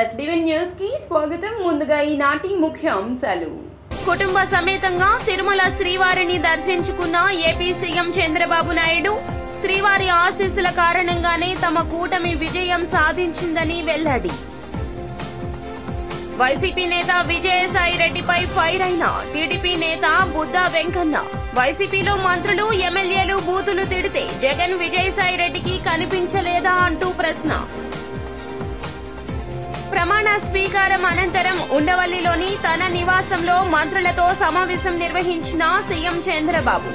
ఎస్డివెన్ news కి స్వాగతం. ముందుగా ఈనాటి ముఖ్యాంశాలు. కుటుంబ సమేతంగా తిరుమల శ్రీవారిని దర్శించుకున్న ఏపీ సీఎం చంద్రబాబు నాయుడు. శ్రీవారి ఆశీస్సుల కారణంగానే తమ కూటమి విజయం సాధించిందని వెల్లడి. వైసీపీ నేత విజయసాయిరెడ్డిపై ఫైర్ అయిన టీడీపీ నేత బుద్దా వెంకన్న. వైసీపీలో మంత్రులు ఎమ్మెల్యేలు బూతులు తిడితే జగన్ విజయసాయిరెడ్డికి కనిపించలేదా అంటూ ప్రశ్న. ప్రమాణ స్వీకారం అనంతరం ఉండవల్లిలోని తన నివాసంలో మంత్రులతో సమావేశం నిర్వహించిన సీఎం చంద్రబాబు.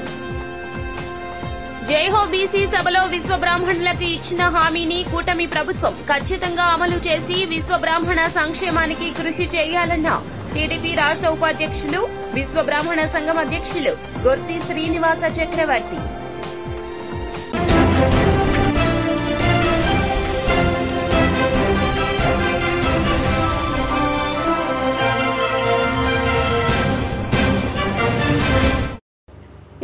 జైహో బీసీ సభలో విశ్వబ్రాహ్మణులకు ఇచ్చిన హామీని కూటమి ప్రభుత్వం ఖచ్చితంగా అమలు చేసి విశ్వబ్రాహ్మణ సంక్షేమానికి కృషి చేయాలన్న టీడీపీ రాష్ట్ర ఉపాధ్యక్షులు, విశ్వబ్రాహ్మణ సంఘం అధ్యక్షులు గుర్తి శ్రీనివాస చక్రవర్తి.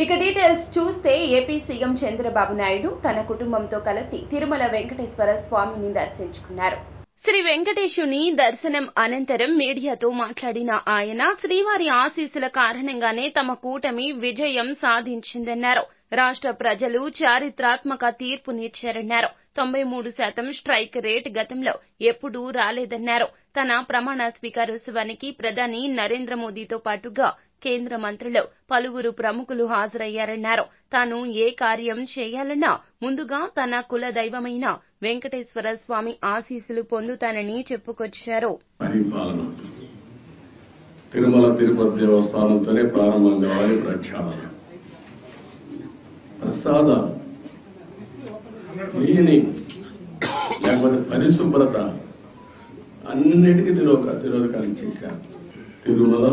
ఇక డీటెయిల్స్ చూస్తే ఏపీ సీఎం చంద్రబాబు నాయుడు తన కుటుంబంతో కలిసి తిరుమల వెంకటేశ్వర స్వామిని దర్శించుకున్నారు. శ్రీ వెంకటేశుని దర్శనం అనంతరం మీడియాతో మాట్లాడిన ఆయన శ్రీవారి ఆశీస్సుల కారణంగానే తమ కూటమి విజయం సాధించిందన్నారు. రాష్ట్ర ప్రజలు చారిత్రాత్మక తీర్పునిచ్చారన్నారు. 93% స్ట్రైక్ రేట్ గతంలో ఎప్పుడూ రాలేదన్నారు. తన ప్రమాణ స్వీకారోత్సవానికి ప్రధాని నరేంద్ర మోదీతో పాటుగా కేంద్ర మంత్రులు పలువురు ప్రముఖులు హాజరయ్యారన్నారు. తాను ఏ కార్యం చేయాలన్నా ముందుగా తన కుల దైవమైన వెంకటేశ్వర స్వామి ఆశీస్సులు పొందుతానని చెప్పుకొచ్చారు. తిరుమల తిరుపతి దేవస్థానంతోనే ప్రారంభం కావాలి. ప్రక్షాళన ప్రసాద లేకపోతే పరిశుభ్రత అన్నిటికీ తిరోధకాలు చేశారు. తిరుమల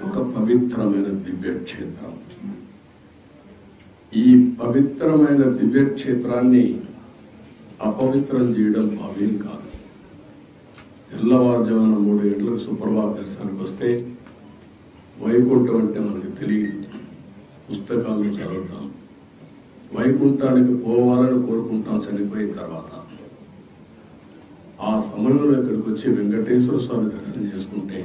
ఒక పవిత్రమైన దివ్యక్షేత్రం. ఈ పవిత్రమైన దివ్యక్షేత్రాన్ని అపవిత్రం చేయడం భావ్యం కాదు. తెల్లవారుజామున 3 గంటలకు సుప్రభాత దర్శనానికి వస్తే వైకుంఠం అంటే మనకు తెలియదు. పుస్తకాలను చదువుతాం, వైకుంఠానికి పోవాలని కోరుకుంటాం చనిపోయిన తర్వాత. ఆ సమయంలో ఇక్కడికి వచ్చి వెంకటేశ్వర స్వామి దర్శనం చేసుకుంటే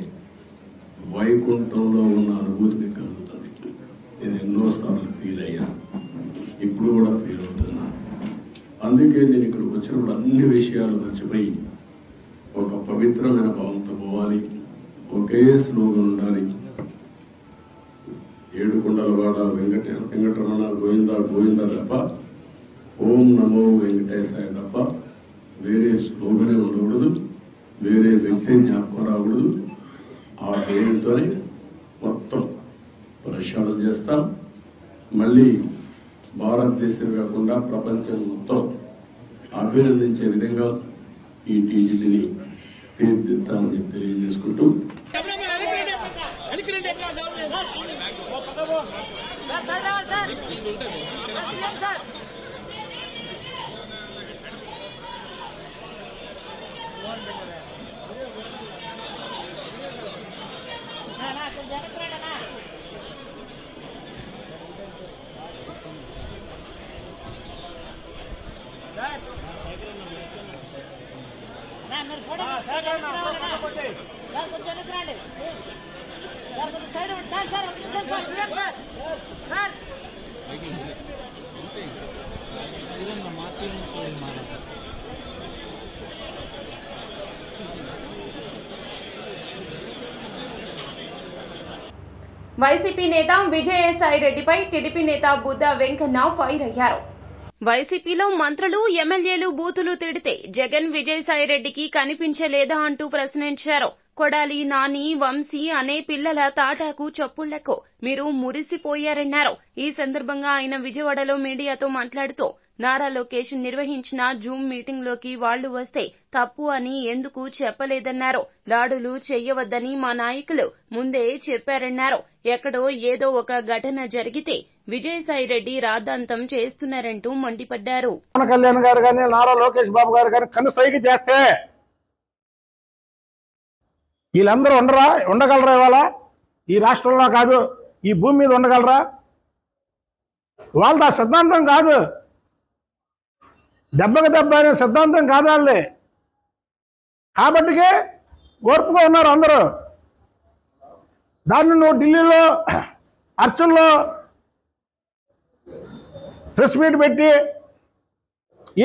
వైకుంఠంలో ఉన్న అనుభూతి మీకు కలుగుతుంది. నేను ఎన్నోసార్లు ఫీల్ అయ్యాను, ఇప్పుడు కూడా ఫీల్ అవుతున్నా. అందుకే నేను ఇక్కడికి వచ్చినప్పుడు అన్ని విషయాలు మర్చిపోయి ఒక పవిత్రమైన భావంతో పోవాలి. ఒకే స్లోగన్ ఉండాలి. ఏడుకొండలవాడ వెంకటరమణ గోవింద గోవింద తప్ప, ఓం నమో వెంకటేశాయ తప్ప వేరే స్లోగనే ఉండకూడదు, వేరే వ్యక్తి జ్ఞాపకం రాకూడదు. ఆ పేరుతోనే మొత్తం ప్రక్షాళన చేస్తాం. మళ్ళీ భారతదేశం కాకుండా ప్రపంచం మొత్తం అభినందించే విధంగా ఈ టీజీని తీర్చిదిద్దామని తెలియజేసుకుంటూ వైసీపీ నేత విజయసాయిరెడ్డిపై టీడీపీ నేత బుద్దా వెంకన్న ఫైర్ అయ్యారు. వైసీపీలో మంత్రులు ఎమ్మెల్యేలు బూతులు తిడితే జగన్ విజయసాయిరెడ్డికి కనిపించలేదా అంటూ ప్రశ్నించారు. కొడాలి, నాని, వంశీ అనే పిల్లల తాటాకు చప్పుళ్లకు మీరు మురిసిపోయారన్నారు. ఈ సందర్భంగా ఆయన విజయవాడలో మీడియాతో మాట్లాడుతూ నారా లోకేష్ నిర్వహించిన జూమ్ మీటింగ్ లోకి వాళ్లు వస్తే తప్పు అని ఎందుకు చెప్పలేదన్నారు. దాడులు చెయ్యవద్దని మా నాయకులు ముందే చెప్పారన్నారు. ఎక్కడో ఏదో ఒక ఘటన జరిగితే విజయసాయిరెడ్డి రాద్ధాంతం చేస్తున్నారంటూ మండిపడ్డారు. పవన్ కళ్యాణ్ గారు కానీ నారా లోకేష్ బాబు గారు కానీ కనుసైగ చేస్తే వీళ్ళందరూ ఉండగలరా? ఇవాళ ఈ రాష్ట్రంలో కాదు, ఈ భూమి మీద ఉండగలరా? వాళ్ళది ఆ సిద్ధాంతం కాదు. దెబ్బకి దెబ్బ అనే సిద్ధాంతం కాదు వాళ్ళది. కాబట్టికే ఓర్పుగా ఉన్నారు అందరూ. దాన్ని నువ్వు ఢిల్లీలో అర్చనలో ప్రెస్ మీట్ పెట్టి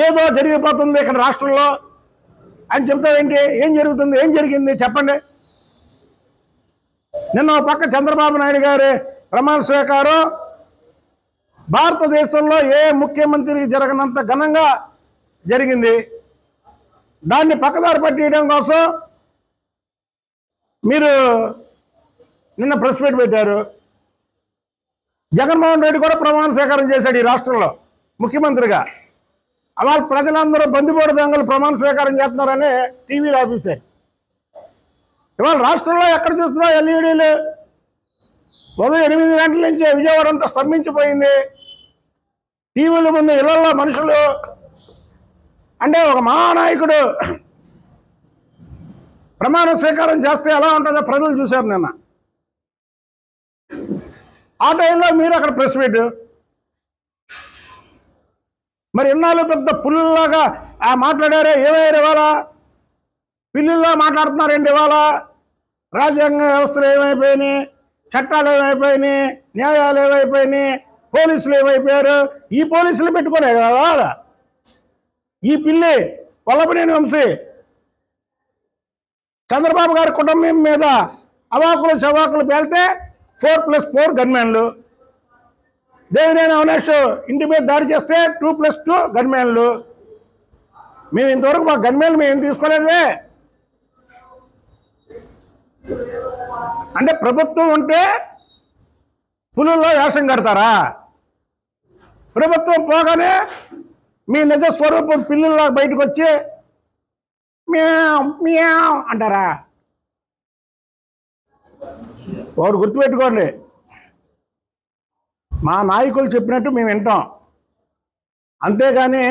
ఏదో జరిగిపోతుంది ఇక్కడ రాష్ట్రంలో అని చెప్తావేంటి? ఏం జరుగుతుంది? ఏం జరిగింది చెప్పండి. నిన్న ఒక పక్క చంద్రబాబు నాయుడు గారి ప్రమాణ స్వీకారం భారతదేశంలో ఏ ముఖ్యమంత్రికి జరగనంత ఘనంగా జరిగింది. దాన్ని పక్కదారి పట్టియడం కోసం మీరు నిన్న ప్రెస్ మీట్ పెట్టారు. జగన్మోహన్ రెడ్డి కూడా ప్రమాణ స్వీకారం చేశాడు ఈ రాష్ట్రంలో ముఖ్యమంత్రిగా. అలా ప్రజలందరూ బందిపోటు దొంగలు ప్రమాణ స్వీకారం చేస్తున్నారని టీవీలో ఆఫీసారు. ఇవాళ రాష్ట్రంలో ఎక్కడ చూస్తున్నా ఎల్ఈడీలు. ఉదయం 8 గంటల నుంచి విజయవాడ అంతా స్తంభించిపోయింది. టీవీల ముందు ఇళ్లలో మనుషులు. అంటే ఒక మహానాయకుడు ప్రమాణ స్వీకారం చేస్తే ఎలా ఉంటుందో ప్రజలు చూశారు నిన్న. ఆ టైంలో మీరు అక్కడ ప్రెస్ మీట్. మరి ఇన్నాళ్ళు పెద్ద పుల్లులాగా మాట్లాడారే, ఏమయ్యారు ఇవాళ? పిల్లుల్లో మాట్లాడుతున్నారండి ఇవాళ. రాజ్యాంగ వ్యవస్థలు ఏమైపోయినాయి, చట్టాలు ఏమైపోయినాయి, న్యాయాలు ఏమైపోయినాయి, పోలీసులు ఏమైపోయారు? ఈ పోలీసులు పెట్టుకునే కదా ఈ పిల్లి వల్లభనేని వంశీ చంద్రబాబు గారి కుటుంబం మీద అవాకులు చవాకులు పేలితే 4+4 గన్మెన్లు. దేవినేని అవినాష్ ఇంటి మీద దాడి చేస్తే 2+2 గన్మెన్లు. మేము ఇంతవరకు మా గన్మెన్లు మేము తీసుకోలేదే. అంటే ప్రభుత్వం ఉంటే పులుల్లో వేషం కడతారా? ప్రభుత్వం పోగానే మీ నిజ స్వరూపం పిల్లుల్లా బయటకు వచ్చి మ్యావ్ మ్యావ్ అంటారా? వాడు గుర్తుపెట్టుకోండి, మా నాయకులు చెప్పినట్టు మేము వింటాం. అంతేగాని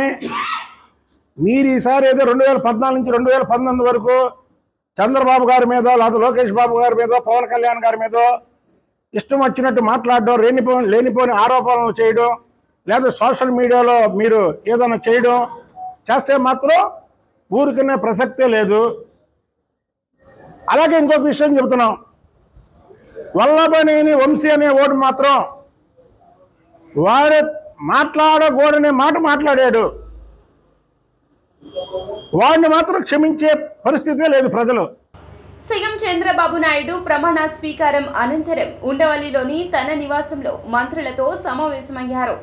మీరు ఈసారి ఏదో 2014 నుంచి 2019 వరకు చంద్రబాబు గారి మీద, లేదా లోకేష్ బాబు గారి మీద, పవన్ కళ్యాణ్ గారి మీద ఇష్టం వచ్చినట్టు మాట్లాడడం, లేనిపోని ఆరోపణలు చేయడం, లేదా సోషల్ మీడియాలో మీరు ఏదైనా చేయడం చేస్తే మాత్రం ఊరికనే ప్రసక్తే లేదు. అలాగే ఇంకొక విషయం చెబుతున్నాం. వల్లభనేని వంశీ అనే ఓటు మాత్రం వాడు మాట్లాడకూడనే మాట మాట్లాడాడు. వాడిని మాత్రం క్షమించే పరిస్థితే లేదు ప్రజలు. సీఎం చంద్రబాబు నాయుడు ప్రమాణ స్వీకారం అనంతరం ఉండవల్లిలోని తన నివాసంలో మంత్రులతో సమావేశమయ్యారు.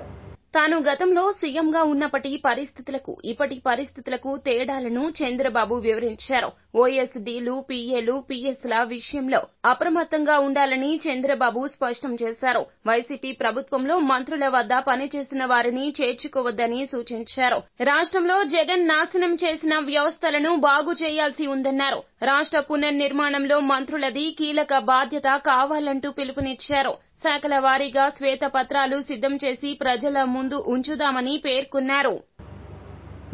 తాను గతంలో సీఎంగా ఉన్నప్పటి పరిస్థితులకు ఇప్పటి పరిస్థితులకు తేడాలను చంద్రబాబు వివరించారు. ఓఎస్డీలు, పీఏలు, పీఎస్ల విషయంలో అప్రమత్తంగా ఉండాలని చంద్రబాబు స్పష్టం చేశారు. వైసీపీ ప్రభుత్వంలో మంత్రుల వద్ద పనిచేసిన వారిని చేర్చుకోవద్దని సూచించారు. రాష్ట్రంలో జగన్ నాశనం చేసిన వ్యవస్థలను బాగు చేయాల్సి ఉందన్నారు. రాష్ట్ర పునర్నిర్మాణంలో మంత్రులది కీలక బాధ్యత కావాలంటూ పిలుపునిచ్చారు. శాఖల వారీగా శ్వేతపత్రాలు సిద్ధం చేసి ప్రజల ముందు ఉంచుదామని పేర్కొన్నారు.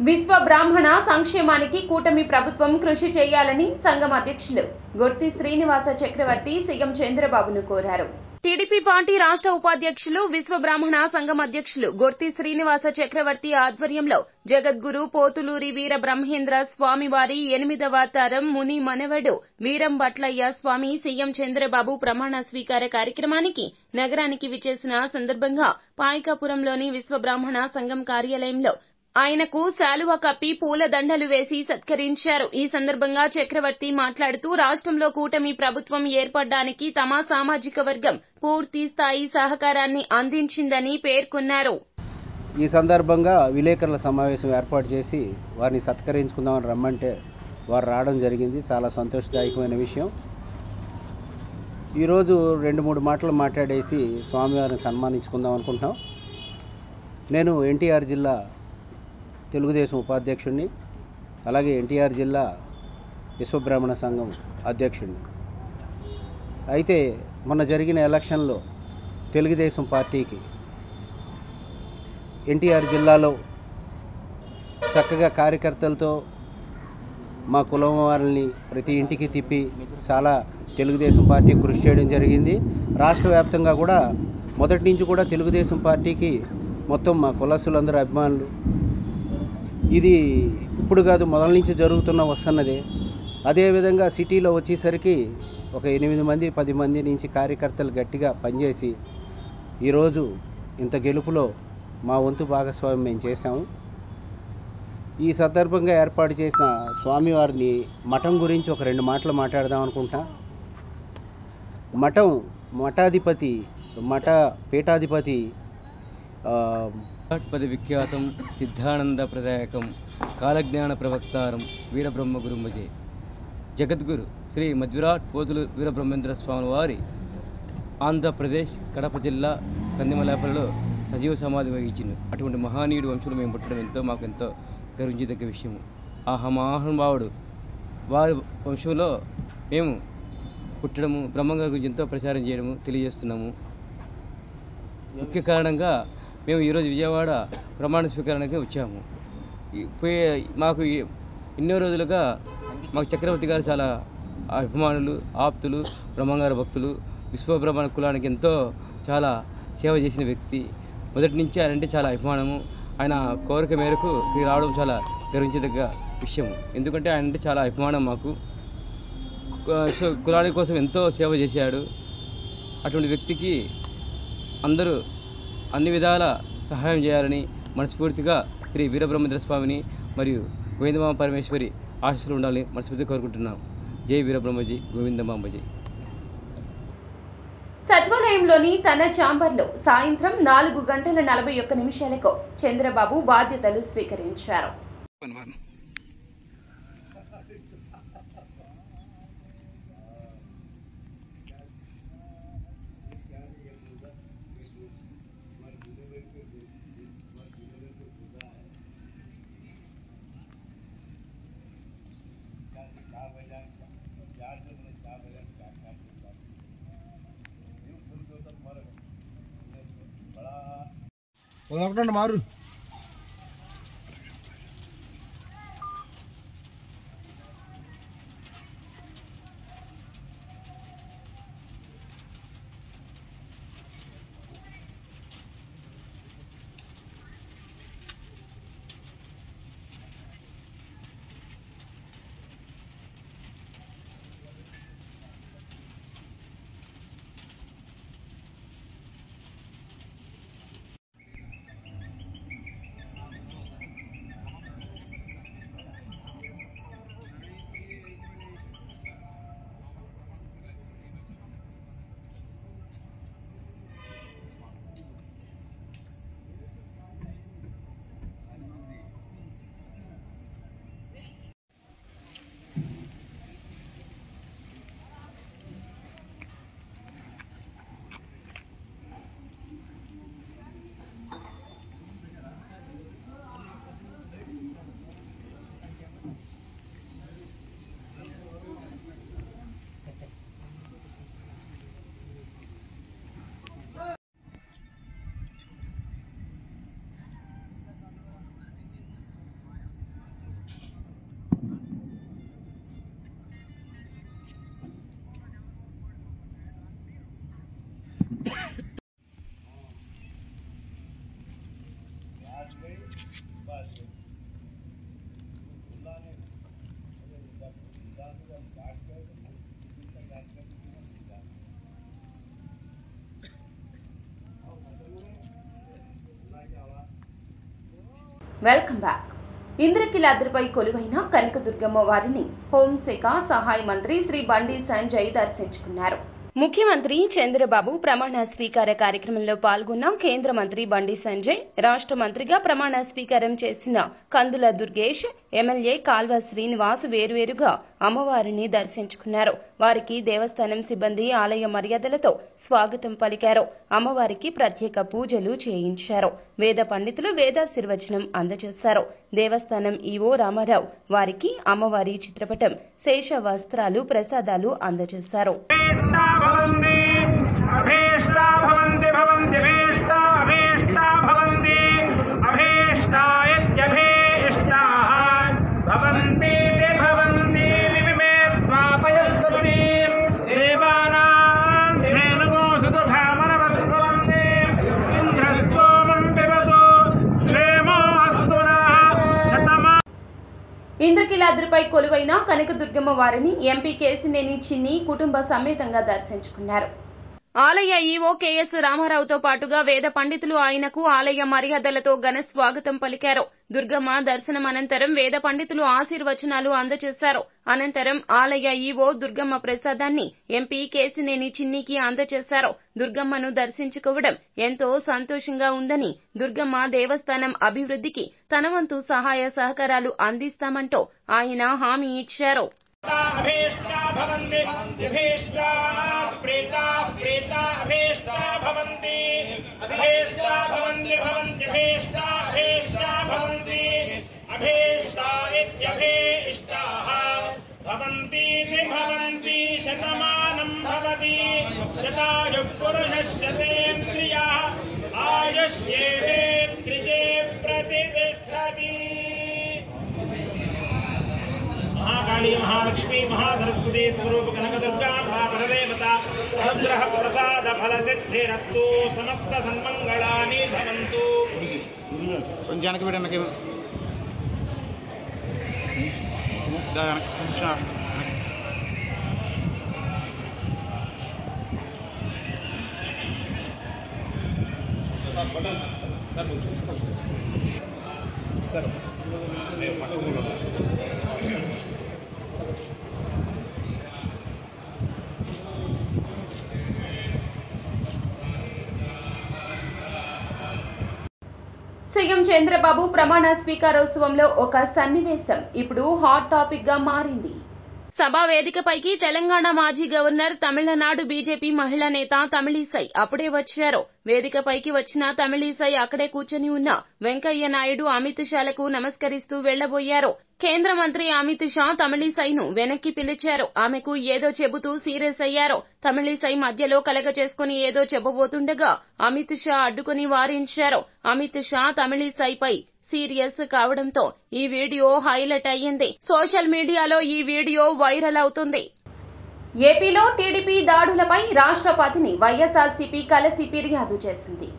విశ్వ బ్రాహ్మణ సంక్షేమానికి కూటమి ప్రభుత్వం కృషి చేయాలని సంఘం అధ్యక్షులు గుర్తి శ్రీనివాస చక్రవర్తి సీఎం చంద్రబాబును కోరారు. టీడీపీ పార్టీ రాష్ట్ర ఉపాధ్యక్షులు విశ్వ బ్రాహ్మణ సంఘం అధ్యక్షులు గుర్తి శ్రీనివాస చక్రవర్తి ఆధ్వర్యంలో జగద్గురు పోతులూరి వీర బ్రహ్మేంద్ర స్వామివారి 8వ తరం ముని మనవడు వీరం భట్లయ్య స్వామి సీఎం చంద్రబాబు ప్రమాణ స్వీకార కార్యక్రమానికి నగరానికి విచ్చేసిన సందర్భంగా పాయకాపురంలోని విశ్వ బ్రాహ్మణ సంఘం కార్యాలయంలో ఆయనకు శాలువ కప్పి పూల దండలు వేసి సత్కరించారు. ఈ సందర్భంగా చక్రవర్తి మాట్లాడుతూ రాష్ట్రంలో కూటమి ప్రభుత్వం ఏర్పడడానికి తమ సామాజిక వర్గం పూర్తి స్థాయి సహకారాన్ని అందించిందని పేర్కొన్నారు. ఈ సందర్భంగా విలేకరుల సమావేశం ఏర్పాటు చేసి వారిని సత్కరించుకుందామని రమ్మంటే వారు రావడం జరిగింది. చాలా సంతోషదాయకమైన విషయం. ఈరోజు 2-3 మాటలు మాట్లాడేసి స్వామివారిని సన్మానించుకుందాం అనుకుంటున్నాం. నేను ఎన్టీఆర్ జిల్లా తెలుగుదేశం ఉపాధ్యక్షుడిని, అలాగే ఎన్టీఆర్ జిల్లా విశ్వబ్రాహ్మణ సంఘం అధ్యక్షుడిని. అయితే మొన్న జరిగిన ఎలక్షన్లో తెలుగుదేశం పార్టీకి ఎన్టీఆర్ జిల్లాలో చక్కగా కార్యకర్తలతో మా కులం వారిని ప్రతి ఇంటికి తిప్పి చాలా తెలుగుదేశం పార్టీ కృషి చేయడం జరిగింది. రాష్ట్ర వ్యాప్తంగా కూడా మొదటి నుంచి కూడా తెలుగుదేశం పార్టీకి మొత్తం మా కులస్తులందరూ అభిమానులు. ఇది ఇప్పుడు కాదు, మొదల నుంచి జరుగుతున్న వస్తున్నదే. అదేవిధంగా సిటీలో వచ్చేసరికి ఒక 8 మంది 10 మంది నుంచి కార్యకర్తలు గట్టిగా పనిచేసి ఈరోజు ఇంత గెలుపులో మా వంతు భాగస్వామ్యం మేము చేశాము. ఈ సందర్భంగా ఏర్పాటు చేసిన స్వామివారిని మఠం గురించి ఒక 2 మాటలు మాట్లాడదాం అనుకుంటా. పీఠాధిపతి పది విఖ్యాతం సిద్ధానంద ప్రదాయకం కాలజ్ఞాన ప్రవక్తారం వీరబ్రహ్మ గురుమజే జగద్గురు శ్రీ మధ్విరాట్ పోతులు వీరబ్రహ్మేంద్ర స్వామి వారి ఆంధ్రప్రదేశ్ కడప జిల్లా కందిమలాపలలో సజీవ సమాధి వహించింది. అటువంటి మహానీయుడు వంశంలో మేము పుట్టడం మాకు ఎంతో గర్వించదగ్గ విషయము. ఆ మహానుభావుడు వారి వంశంలో మేము పుట్టడము బ్రహ్మంగారి గురించి ఎంతో ప్రచారం చేయడము తెలియజేస్తున్నాము. ముఖ్య కారణంగా మేము ఈరోజు విజయవాడ ప్రమాణ స్వీకారానికి వచ్చాము. మాకు ఎన్నో రోజులుగా మాకు చక్రవర్తి గారు చాలా అభిమానులు, ఆప్తులు, బ్రహ్మంగారి భక్తులు, విశ్వబ్రహ్మణ కులానికి ఎంతో చాలా సేవ చేసిన వ్యక్తి. మొదటి నుంచి ఆయన అంటే చాలా అభిమానము. ఆయన కోరిక మేరకు రావడం చాలా గర్వించదగ్గ విషయం. ఎందుకంటే ఆయన అంటే చాలా అభిమానం మాకు. కులాని కోసం ఎంతో సేవ చేశాడు. అటువంటి వ్యక్తికి అందరూ అన్ని విధాల సహాయం చేయాలని మనస్ఫూర్తిగా శ్రీ వీరబ్రహ్మేంద్ర స్వామిని మరియు గోవిందమాంబ పరమేశ్వరి ఆశీస్సులు ఉండాలని మనస్ఫూర్తిగా కోరుకుంటున్నాం. జై వీరబ్రహ్మజీ, గోవిందమాంబజీ. సచివాలయంలోని తన ఛాంబర్లో సాయంత్రం 4:41 చంద్రబాబు బాధ్యతలు స్వీకరించారు. మారు వెల్కమ్ బ్యాక్. ఇంద్రకీలాద్రిపై కొలువైన కనకదుర్గమ్మ వారిని హోంశాఖ సహాయ మంత్రి శ్రీ బండి సంజయ్ దర్శించుకున్నారు. ముఖ్యమంత్రి చంద్రబాబు ప్రమాణ స్వీకార కార్యక్రమంలో పాల్గొన్న కేంద్ర మంత్రి బండి సంజయ్, రాష్ట్ర మంత్రిగా ప్రమాణ స్వీకారం చేసిన కందుల దుర్గేష్, ఎమ్మెల్యే కాల్వ శ్రీనివాస్ వేర్వేరుగా అమ్మవారిని దర్శించుకున్నారు. వారికి దేవస్థానం సిబ్బంది ఆలయ మర్యాదలతో స్వాగతం పలికారు. అమ్మవారికి ప్రత్యేక పూజలు చేయించారు. వేద పండితులు వేదాశీర్వచనం అందజేశారు. దేవస్థానం ఈవో రామారావు వారికి అమ్మవారి చిత్రపటం, శేష వస్త్రాలు, ప్రసాదాలు అందజేశారు. ఇంద్రకీలాద్రి ఇంద్రకీలాద్రిపై కొలువైన కనకదుర్గమ్మ వారిని ఎంపీ కేశినేని చిన్ని కుటుంబ సమేతంగా దర్శించుకున్నారు. ఆలయ ఈవో కెఎస్ రామారావుతో పాటుగా వేద పండితులు ఆయనకు ఆలయ మర్యాదలతో ఘన స్వాగతం పలికారు. దుర్గమ్మ దర్శనం అనంతరం వేద పండితులు ఆశీర్వచనాలు అందజేశారు. అనంతరం ఆలయ ఈవో దుర్గమ్మ ప్రసాదాన్ని ఎంపీ కేశినేని చిన్నికి అందజేశారు. దుర్గమ్మను దర్శించుకోవడం ఎంతో సంతోషంగా ఉందని, దుర్గమ్మ దేవస్థానం అభివృద్ధికి తన వంతు సహాయ సహకారాలు అందిస్తామంటూ ఆయన హామీ ఇచ్చారు. अभीष्टा भवन्ति अभीष्टा प्रेता प्रेता अभीष्टा भवन्ति अभीष्टा भवन्ति भवन्ति अभीष्टा अभीष्टा भवन्ति अभीष्टा इत्यभीष्टाः भवन्ति भवन्ति शतमानं भवति शतायुः पुरुषश्चतेन्द्रियः आयुष्येवेन्द्रिये प्रतिष्ठति. महाकाली महालक्ष्मी महासरस्वती स्वरूप कनकदुर्गा महापरदेवता अनुग्रह प्रसाद फल सिद्धिरस्तु समस्त सन्मंगलानि भवन्तु. సీఎం చంద్రబాబు ప్రమాణ స్వీకారోత్సవంలో ఒక సన్నివేశం ఇప్పుడు హాట్ టాపిక్ గా మారింది. సభా వేదికపైకి తెలంగాణ మాజీ గవర్నర్, తమిళనాడు బీజేపీ మహిళా నేత తమిళిసై అప్పుడే వచ్చారు. వేదికపైకి వచ్చిన తమిళిసై అక్కడే కూర్చొని ఉన్న వెంకయ్య నాయుడు, అమిత్ షాలకు నమస్కరిస్తూ వెళ్లబోయారు. కేంద్ర మంత్రి అమిత్ షా తమిళిసైను వెనక్కి పిలిచారు. ఆమెకు ఏదో చెబుతూ సీరియస్ అయ్యారు. తమిళిసై మధ్యలో కలగచేసుకుని ఏదో చెప్పబోతుండగా అమిత్ షా అడ్డుకుని వారించారు. అమిత్ షా తమిళిసైపై సీరియస్ కావడంతో ఈ వీడియో హైలైట్ అయ్యింది. సోషల్ మీడియాలో ఈ వీడియో వైరల్ అవుతుంది. ఏపీలో టీడీపీ దాడులపై రాష్ట్రపతిని వైఎస్ఆర్సీపీ కలిసి ఫిర్యాదు చేసింది.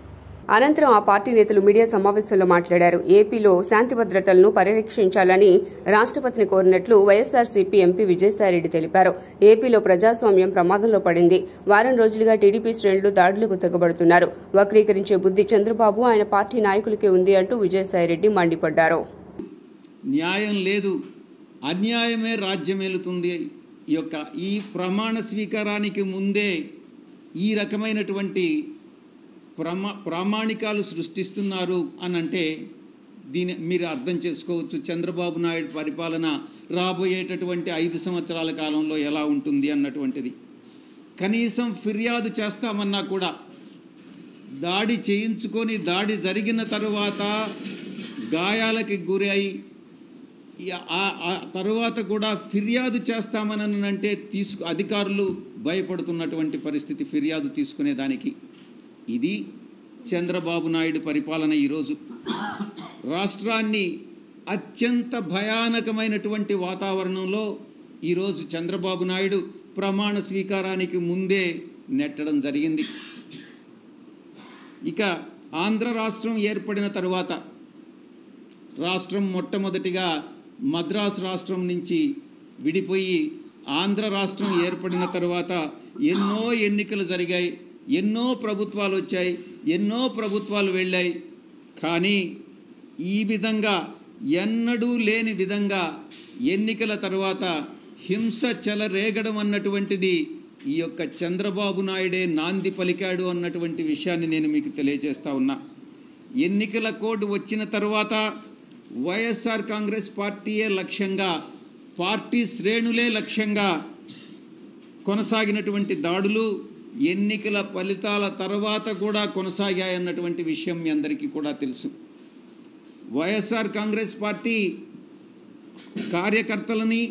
అనంతరం ఆ పార్టీ నేతలు మీడియా సమావేశంలో మాట్లాడారు. ఏపీలో శాంతి భద్రతలను పర్యవేక్షించాలని రాష్ట్రపతిని కోరినట్లు వైఎస్ఆర్సీపీ ఎంపీ విజయసాయిరెడ్డి తెలిపారు. ఏపీలో ప్రజాస్వామ్యం ప్రమాదంలో పడింది. వారం రోజులుగా టీడీపీ శ్రేణులు దాడులకు తెగబడుతున్నారు. వక్రీకరించే బుద్ధి చంద్రబాబు, ఆయన పార్టీ నాయకులకే ఉంది అంటూ విజయసాయిరెడ్డి మండిపడ్డారు. న్యాయం లేదు, అన్యాయమే రాజ్యమేలుతుంది. ఈ ప్రమాణ స్వీకారానికి ముందే ఈ రకమైనటువంటి ప్రామాణికాలు సృష్టిస్తున్నారు అనంటే దీని మీరు అర్థం చేసుకోవచ్చు చంద్రబాబు నాయుడు పరిపాలన రాబోయేటటువంటి 5 సంవత్సరాల కాలంలో ఎలా ఉంటుంది అన్నటువంటిది. కనీసం ఫిర్యాదు చేస్తామన్నా కూడా దాడి చేయించుకొని దాడి జరిగిన తరువాత గాయాలకి గురై ఆ తర్వాత కూడా ఫిర్యాదు చేస్తామనంటే అధికారులు భయపడుతున్నటువంటి పరిస్థితి ఫిర్యాదు తీసుకునేదానికి. ఇది చంద్రబాబు నాయుడు పరిపాలన. ఈరోజు రాష్ట్రాన్ని అత్యంత భయానకమైనటువంటి వాతావరణంలో ఈరోజు చంద్రబాబు నాయుడు ప్రమాణ స్వీకారానికి ముందే నెట్టడం జరిగింది. ఇక ఆంధ్ర రాష్ట్రం ఏర్పడిన తరువాత రాష్ట్రం మొట్టమొదటిగా మద్రాసు రాష్ట్రం నుంచి విడిపోయి ఆంధ్ర రాష్ట్రం ఏర్పడిన తరువాత ఎన్నో ఎన్నికలు జరిగాయి, ఎన్నో ప్రభుత్వాలు వచ్చాయి, ఎన్నో ప్రభుత్వాలు వెళ్ళాయి. కానీ ఈ విధంగా ఎన్నడూ లేని విధంగా ఎన్నికల తర్వాత హింస చెలరేగడం అన్నటువంటిది ఈ యొక్క చంద్రబాబు నాయుడే నాంది పలికాడు అన్నటువంటి విషయాన్ని నేను మీకు తెలియజేస్తా ఉన్నా. ఎన్నికల కోడ్ వచ్చిన తర్వాత వైఎస్ఆర్ కాంగ్రెస్ పార్టీయే లక్ష్యంగా, పార్టీ శ్రేణులే లక్ష్యంగా కొనసాగినటువంటి దాడులు ఎన్నికల ఫలితాల తర్వాత కూడా కొనసాగాయన్నటువంటి విషయం మీ అందరికీ కూడా తెలుసు. వైఎస్ఆర్ కాంగ్రెస్ పార్టీ కార్యకర్తలని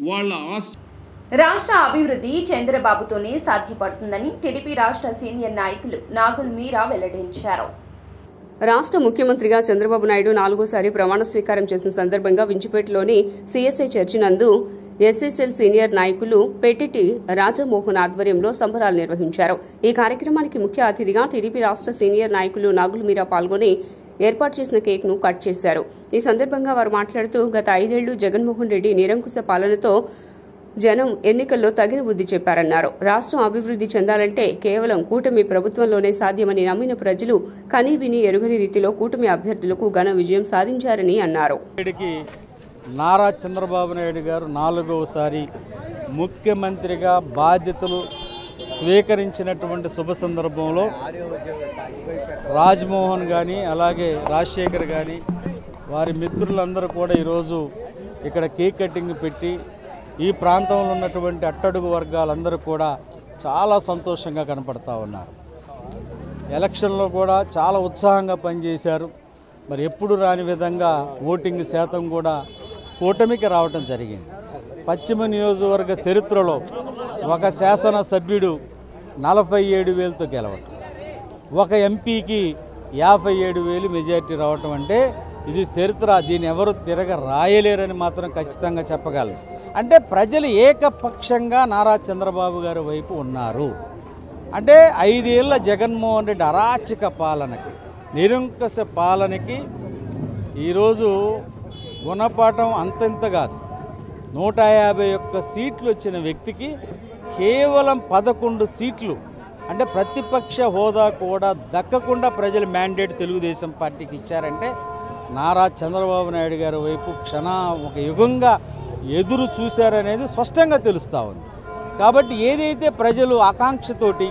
వాళ్ళ రాష్ట్ర అభివృద్ధి చంద్రబాబుతోనే సాధ్యపడుతుందని టీడీపీ రాష్ట్ర సీనియర్ నాయకులు నాగుల్ మీరా వెల్లడించారు. రాష్ట్ర ముఖ్యమంత్రిగా చంద్రబాబు నాయుడు 4వ ప్రమాణ స్వీకారం చేసిన సందర్భంగా వించిపేటలోని సీఎస్ఐ చర్చి నందు ఎస్ఎస్ఎల్ సీనియర్ నాయకులు పెట్టిటి రాజమోహన్ ఆధ్వర్యంలో సంబరాలు నిర్వహించారు. ఈ కార్యక్రమానికి ముఖ్య అతిథిగా టీడీపీ రాష్ట్ర సీనియర్ నాయకులు నాగుల్ మీరా పాల్గొని ఏర్పాటు చేసిన కేక్ను కట్ చేశారు. ఈ సందర్భంగా వారు మాట్లాడుతూ గత 5 ఏళ్లు జగన్మోహన్ రెడ్డి నిరంకుశ పాలనతో జనం ఎన్నికల్లో తగిన బుద్ధి చెప్పారన్నారు. రాష్ట్రం అభివృద్ధి చెందాలంటే కేవలం కూటమి ప్రభుత్వంలోనే సాధ్యమని నమ్మిన ప్రజలు కనీ విని ఎరుగని రీతిలో కూటమి అభ్యర్థులకు ఘన విజయం సాధించారని అన్నారు. నారా చంద్రబాబు నాయుడు గారు 4వసారి ముఖ్యమంత్రిగా బాధ్యతలు స్వీకరించినటువంటి శుభ సందర్భంలో రాజ్మోహన్ కానీ అలాగే రాజశేఖర్ కానీ వారి మిత్రులందరూ కూడా ఈరోజు ఇక్కడ కేక్ కటింగ్ పెట్టి ఈ ప్రాంతంలో ఉన్నటువంటి అట్టడుగు వర్గాలందరూ కూడా చాలా సంతోషంగా కనపడతా ఉన్నారు. ఎలక్షన్లో కూడా చాలా ఉత్సాహంగా పనిచేశారు. మరి ఎప్పుడు రాని విధంగా ఓటింగ్ శాతం కూడా కూటమికి రావటం జరిగింది. పశ్చిమ నియోజకవర్గ చరిత్రలో ఒక శాసనసభ్యుడు 47,000తో గెలవటం, ఒక ఎంపీకి 57,000 మెజార్టీ రావటం అంటే ఇది చరిత్ర. దీన్ని ఎవరు తిరగ రాయలేరని మాత్రం ఖచ్చితంగా చెప్పగలరు. అంటే ప్రజలు ఏకపక్షంగా నారా చంద్రబాబు గారి వైపు ఉన్నారు. అంటే 5 ఏళ్ల జగన్మోహన్ రెడ్డి అరాచక పాలనకి, నిరంకుశ పాలనకి ఈరోజు గుణపాఠం అంతంత కాదు. 151 సీట్లు వచ్చిన వ్యక్తికి కేవలం 11 సీట్లు అంటే ప్రతిపక్ష హోదా కూడా దక్కకుండా ప్రజలు మ్యాండేట్ తెలుగుదేశం పార్టీకి ఇచ్చారంటే నారా చంద్రబాబు నాయుడు గారి వైపు ఒక యుగంగా ఎదురు చూశారనేది స్పష్టంగా తెలుస్తూ ఉంది. కాబట్టి ఏదైతే ప్రజలు ఆకాంక్షతోటి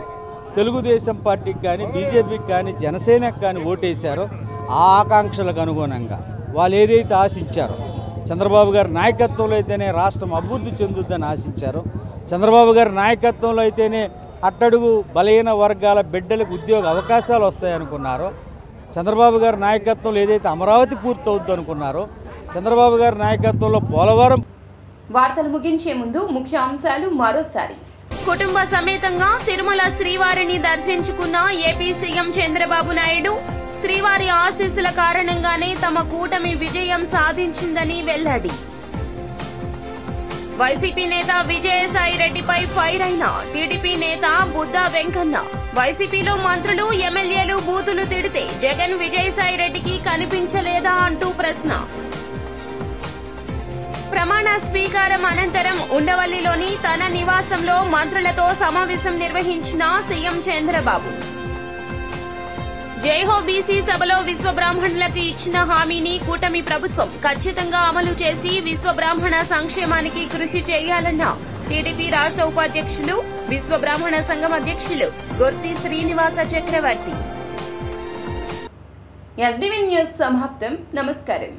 తెలుగుదేశం పార్టీకి కానీ బీజేపీకి కానీ జనసేనకు కానీ ఓటేశారో ఆ ఆకాంక్షలకు అనుగుణంగా వాళ్ళు ఏదైతే ఆశించారో, చంద్రబాబు గారి నాయకత్వంలో అయితేనే రాష్ట్రం అభివృద్ధి చెందుద్దని ఆశించారో, చంద్రబాబు గారి నాయకత్వంలో అయితేనే అట్టడుగు బలహీన వర్గాల బిడ్డలకు ఉద్యోగ అవకాశాలు వస్తాయనుకున్నారో, చంద్రబాబు గారి నాయకత్వంలో ఏదైతే అమరావతి పూర్తవుద్ది అనుకున్నారో, చంద్రబాబు గారి నాయకత్వంలో పోలవరం. వార్తలు ముగించే ముందు ముఖ్య అంశాలు మరోసారి. కుటుంబ సమేతంగా తిరుమల శ్రీవారిని దర్శించుకున్న ఏపీ సీఎం చంద్రబాబు నాయుడు. శ్రీవారి ఆశీస్సుల కారణంగానే తమ కూటమి విజయం సాధించిందని వెల్లడి. వైసీపీ నేత విజయసాయి రెడ్డిపై ఫైర్ అయిన టీడీపీ నేత బుద్దా వెంకన్న. వైసీపీలో మంత్రులు ఎమ్మెల్యేలు బూతులు తిడితే జగన్ విజయసాయి రెడ్డికి కనిపించలేదా అంటూ ప్రశ్న. ప్రమాణ స్వీకారం అనంతరం ఉండవల్లిలోని తన నివాసంలో మంత్రులతో సమావేశం నిర్వహించిన సీఎం చంద్రబాబు. జైహో బీసీ సభలో విశ్వబ్రాహ్మణులకు ఇచ్చిన హామీని కూటమి ప్రభుత్వం ఖచ్చితంగా అమలు చేసి విశ్వబ్రాహ్మణ సంక్షేమానికి కృషి చేయాలన్న టీడీపీ రాష్ట్ర ఉపాధ్యక్షులు, విశ్వబ్రాహ్మణ సంఘం అధ్యక్షులు గుర్తి శ్రీనివాస చక్రవర్తి. ఎస్డీవీ న్యూస్ సమాప్తం. నమస్కారం.